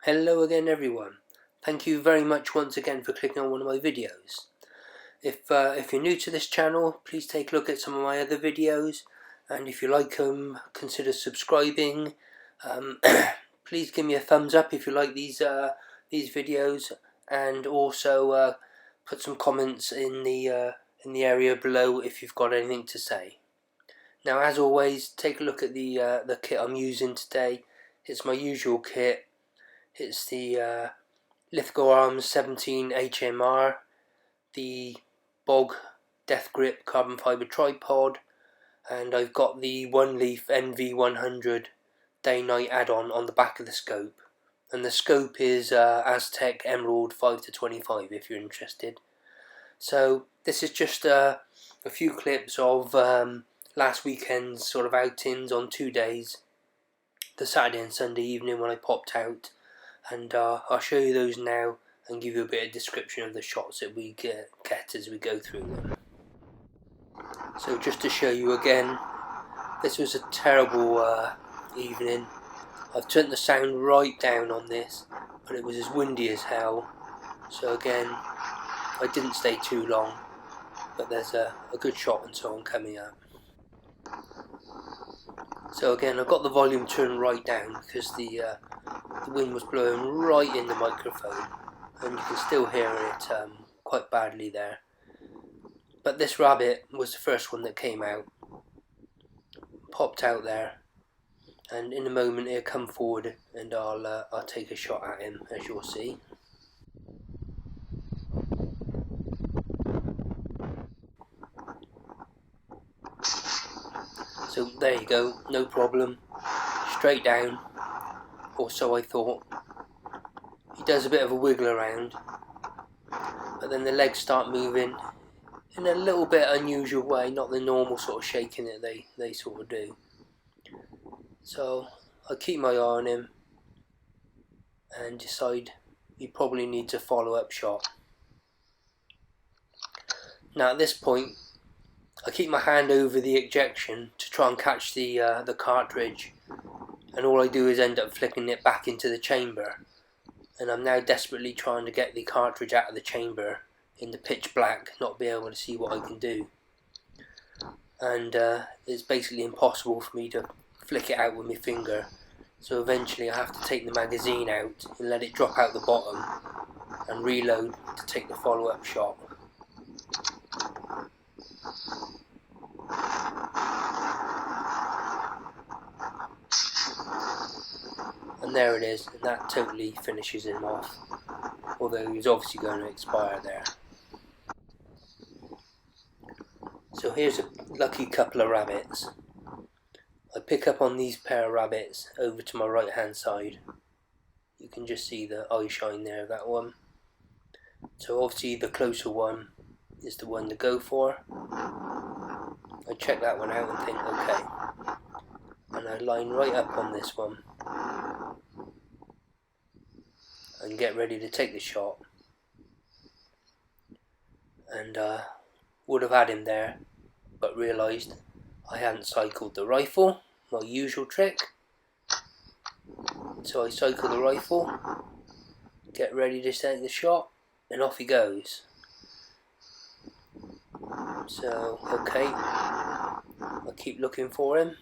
Hello again everyone. Thank you very much once again for clicking on one of my videos. If you're new to this channel, please take a look at some of my other videos, and if you like them, consider subscribing. Please give me a thumbs up if you like these videos, and also put some comments in the area below if you've got anything to say. Now, as always, take a look at the kit I'm using today. It's my usual kit. It's the Lithgow 17 HMR, the Bog Death Grip carbon fibre tripod, and I've got the Oneleaf NV100 day-night add-on on the back of the scope. And the scope is Aztec Emerald 5-25 if you're interested. So this is just a few clips of last weekend's sort of outings on 2 days, the Saturday and Sunday evening when I popped out. And I'll show you those now and give you a bit of description of the shots that we get as we go through them. So just to show you again, this was a terrible evening. I've turned the sound right down on this, but it was as windy as hell. So again, I didn't stay too long, but there's a good shot and so on coming up. So again, I've got the volume turned right down because the wind was blowing right in the microphone, and you can still hear it quite badly there. But this rabbit was the first one that came out, popped out there, and in a moment he'll come forward and I'll take a shot at him, as you'll see. So there you go, no problem, straight down, or so I thought. He does a bit of a wiggle around, but then the legs start moving in a little bit unusual way, not the normal sort of shaking that they sort of do. So I keep my eye on him and decide he probably needs a follow-up shot. Now at this point, I keep my hand over the ejection to try and catch the cartridge, and all I do is end up flicking it back into the chamber. And I'm now desperately trying to get the cartridge out of the chamber in the pitch black, not be able to see what I can do. And it's basically impossible for me to flick it out with my finger. So eventually I have to take the magazine out and let it drop out the bottom and reload to take the follow-up shot. And there it is, and that totally finishes him off, although he's obviously going to expire there. So here's a lucky couple of rabbits. I pick up on these pair of rabbits over to my right hand side. You can just see the eye shine there of that one. So obviously the closer one is the one to go for. I check that one out and think, okay, and I line right up on this one and get ready to take the shot, and would have had him there, but realised I hadn't cycled the rifle, my usual trick. So I cycle the rifle, get ready to take the shot, and off he goes. So okay, I keep looking for him.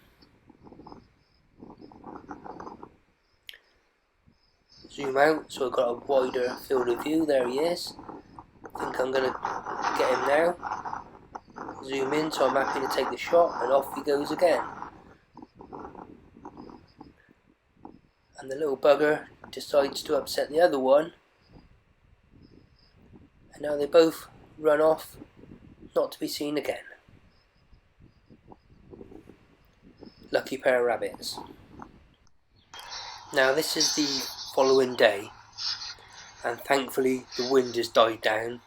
Zoom out so I've got a wider field of view. There he is. I think I'm going to get him now. Zoom in so I'm happy to take the shot, and off he goes again. And the little bugger decides to upset the other one, and now they both run off, not to be seen again. Lucky pair of rabbits. Now this is the following day, and thankfully the wind has died down,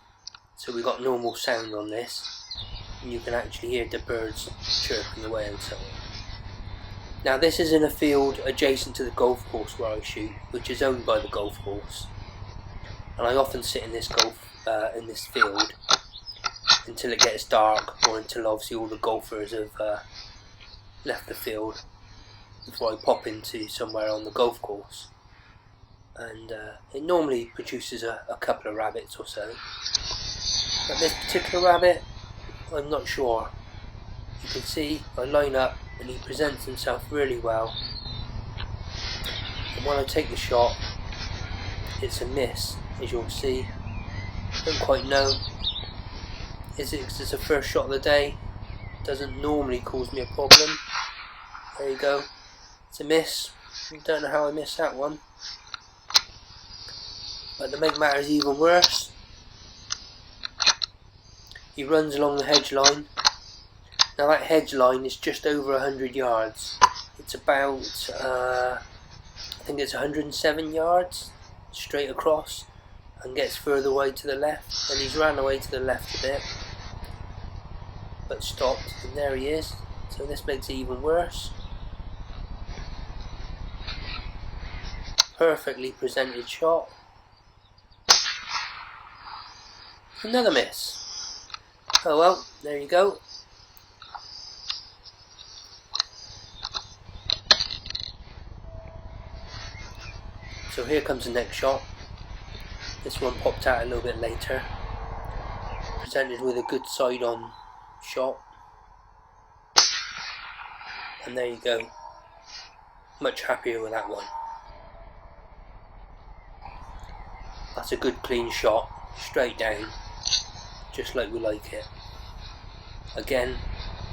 so we got normal sound on this, and you can actually hear the birds chirping away and so on. Now this is in a field adjacent to the golf course where I shoot, which is owned by the golf course, and I often sit in this field until it gets dark, or until obviously all the golfers have left the field, before I pop into somewhere on the golf course. and it normally produces a couple of rabbits or so. But this particular rabbit, I'm not sure. You can see I line up and he presents himself really well, and when I take the shot it's a miss, as you'll see. Don't quite know, is it because it's the first shot of the day? Doesn't normally cause me a problem. There you go, it's a miss. Don't know how I missed that one. But to make matters even worse, he runs along the hedge line. Now that hedge line is just over 100 yards. It's about, I think it's 107 yards straight across, and gets further away to the left, and he's ran away to the left a bit but stopped, and there he is. So this makes it even worse. Perfectly presented shot. Another miss. Oh well, there you go. So here comes the next shot. This one popped out a little bit later. Presented with a good side on shot. And there you go. Much happier with that one. That's a good clean shot. Straight down. Just like we like it. Again,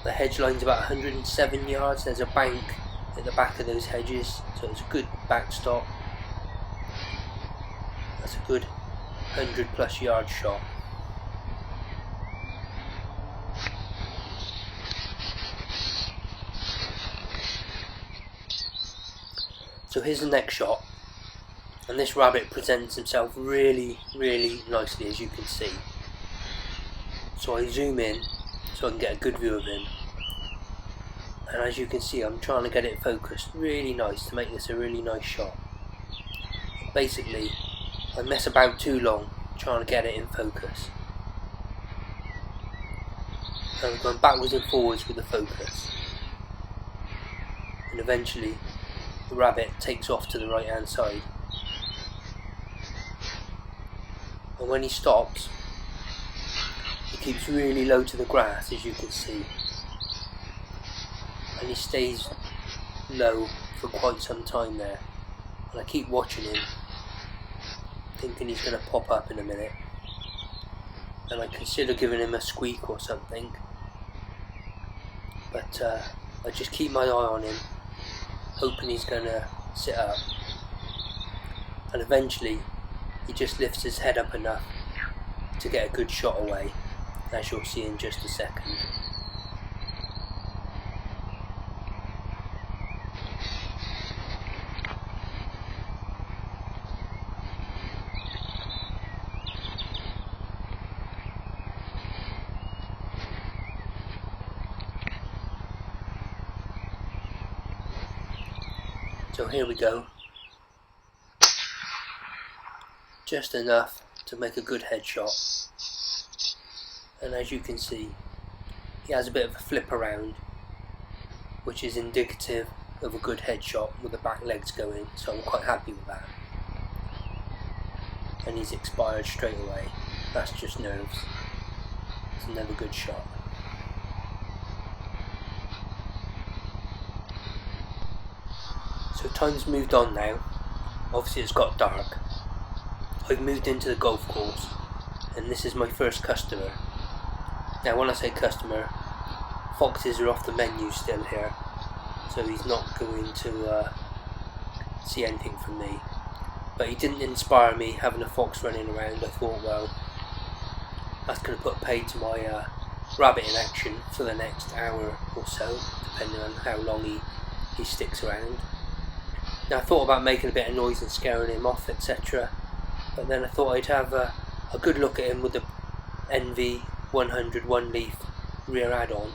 the hedge line's about 107 yards. There's a bank at the back of those hedges, so it's a good backstop. That's a good 100+ yard shot. So here's the next shot, and this rabbit presents himself really nicely, as you can see. So I zoom in so I can get a good view of him, and as you can see I'm trying to get it focused really nice to make this a really nice shot. Basically I mess about too long trying to get it in focus, and I'm going backwards and forwards with the focus, and eventually the rabbit takes off to the right hand side, and when he stops he keeps really low to the grass, as you can see, and he stays low for quite some time there, and I keep watching him thinking he's going to pop up in a minute, and I consider giving him a squeak or something, but I just keep my eye on him, hoping he's going to sit up, and eventually he just lifts his head up enough to get a good shot away, as you'll see in just a second. So here we go, just enough to make a good headshot, and as you can see he has a bit of a flip around, which is indicative of a good headshot with the back legs going, so I'm quite happy with that. And he's expired straight away, that's just nerves. It's another good shot. So time's moved on now, obviously it's got dark. I've moved into the golf course, and this is my first customer. Now when I say customer, foxes are off the menu still here, so he's not going to see anything from me. But he didn't inspire me having a fox running around. I thought, well, that's going to put paid to my rabbit in action for the next hour or so, depending on how long he sticks around. Now I thought about making a bit of noise and scaring him off, etc. But then I thought I'd have a good look at him with the NV100 one-leaf rear add-on.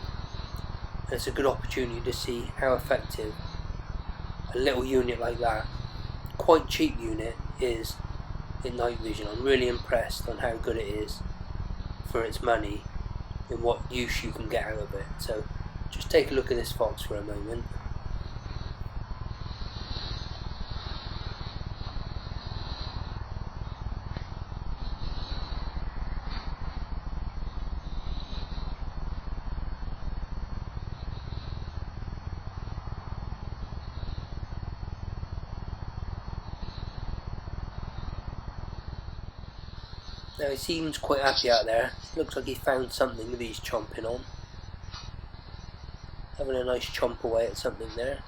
And it's a good opportunity to see how effective a little unit like that, quite cheap unit, is in night vision. I'm really impressed on how good it is for its money and what use you can get out of it. So just take a look at this fox for a moment. Now he seems quite happy out there. Looks like he found something that he's chomping on. Having a nice chomp away at something there.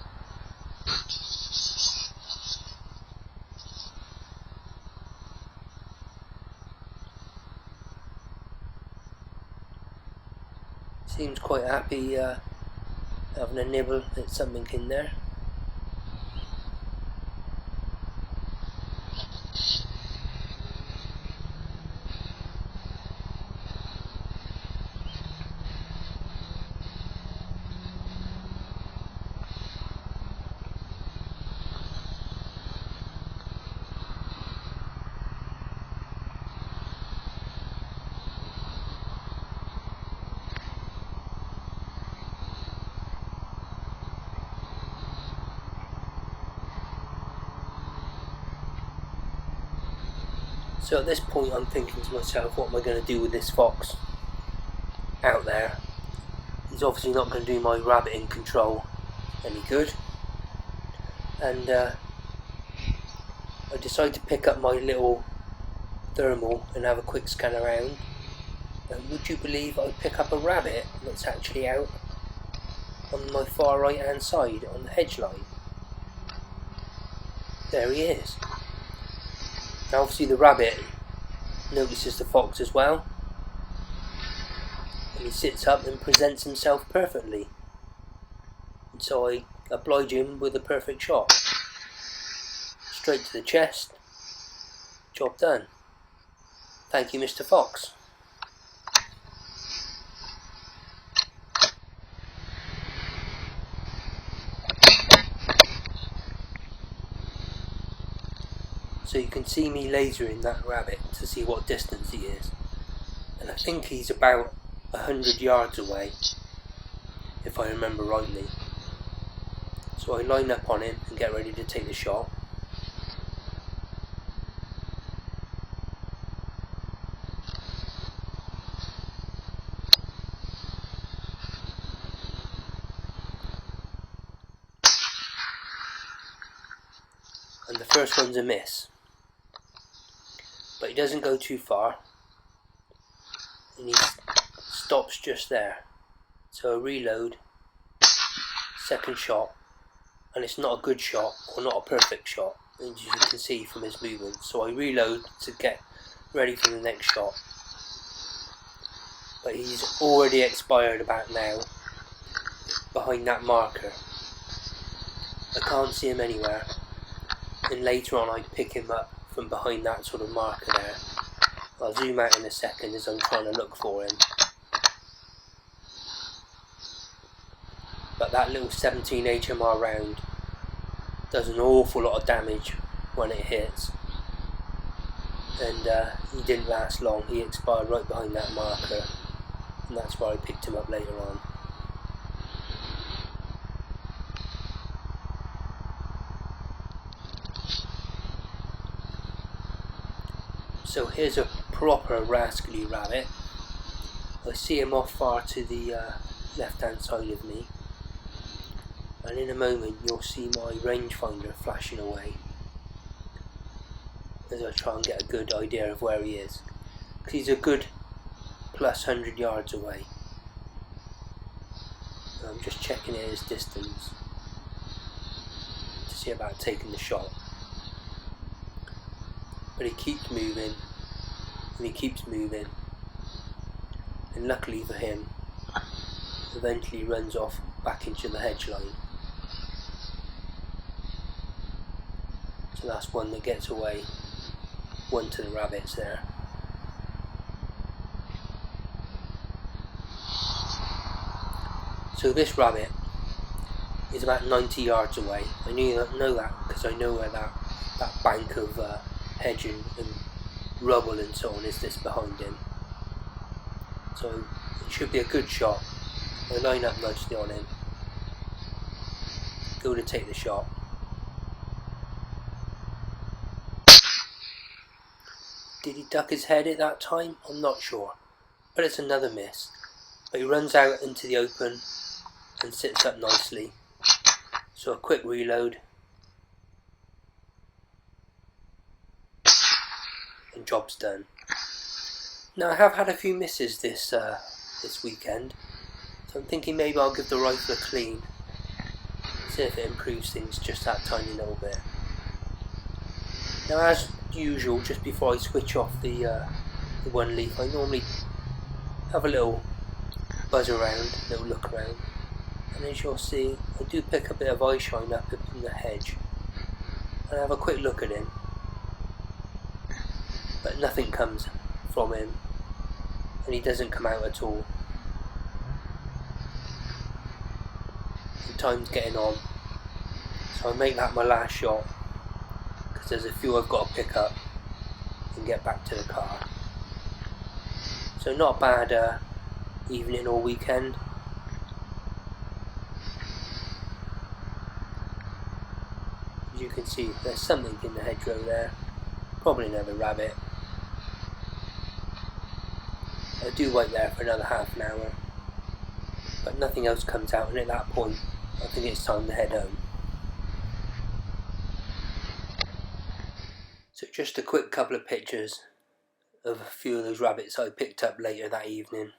Seems quite happy having a nibble at something in there. So at this point I'm thinking to myself, what am I going to do with this fox out there? He's obviously not going to do my rabbit in control any good. And I decided to pick up my little thermal and have a quick scan around. And would you believe I pick up a rabbit that's actually out on my far right hand side on the hedge line? There he is. Now obviously the rabbit notices the fox as well, and he sits up and presents himself perfectly, and so I oblige him with a perfect shot. Straight to the chest. Job done. Thank you, Mr. Fox. So you can see me lasering that rabbit to see what distance he is. And I think he's about 100 yards away, if I remember rightly. So I line up on him and get ready to take the shot. And the first one's a miss. But he doesn't go too far, and he stops just there. So a reload, second shot, and it's not a good shot or not a perfect shot, as you can see from his movement. So I reload to get ready for the next shot, but he's already expired about now behind that marker. I can't see him anywhere, and later on I pick him up from behind that sort of marker there. I'll zoom out in a second as I'm trying to look for him. But that little 17 HMR round does an awful lot of damage when it hits. And he didn't last long. He expired right behind that marker, and that's where I picked him up later on. So here's a proper rascally rabbit. I see him off far to the left hand side of me, and in a moment you'll see my rangefinder flashing away as I try and get a good idea of where he is, because he's a good plus 100 yards away. And I'm just checking at his distance to see about taking the shot. But he keeps moving, and he keeps moving, and luckily for him, eventually runs off back into the hedge line. So that's one that gets away, one to the rabbits there. So this rabbit is about 90 yards away. I know that because I know where that bank of hedge and rubble and so on is just behind him. So it should be a good shot. I line up nicely on him, go to take the shot. Did he duck his head at that time? I'm not sure, but it's another miss. But he runs out into the open and sits up nicely. So a quick reload, and job's done. Now I have had a few misses this weekend, so I'm thinking maybe I'll give the rifle a clean, see if it improves things just that tiny little bit. Now as usual, just before I switch off the Oneleaf, I normally have a little buzz around, a little look around, and as you'll see I do pick a bit of eye shine up in the hedge, and I have a quick look at him, but nothing comes from him, and he doesn't come out at all. And time's getting on, so I make that my last shot, because there's a few I've got to pick up and get back to the car. So not a bad evening or weekend. As you can see, there's something in the hedgerow there, probably another rabbit. I do wait there for another half an hour, but nothing else comes out, and at that point I think it's time to head home. So just a quick couple of pictures of a few of those rabbits I picked up later that evening.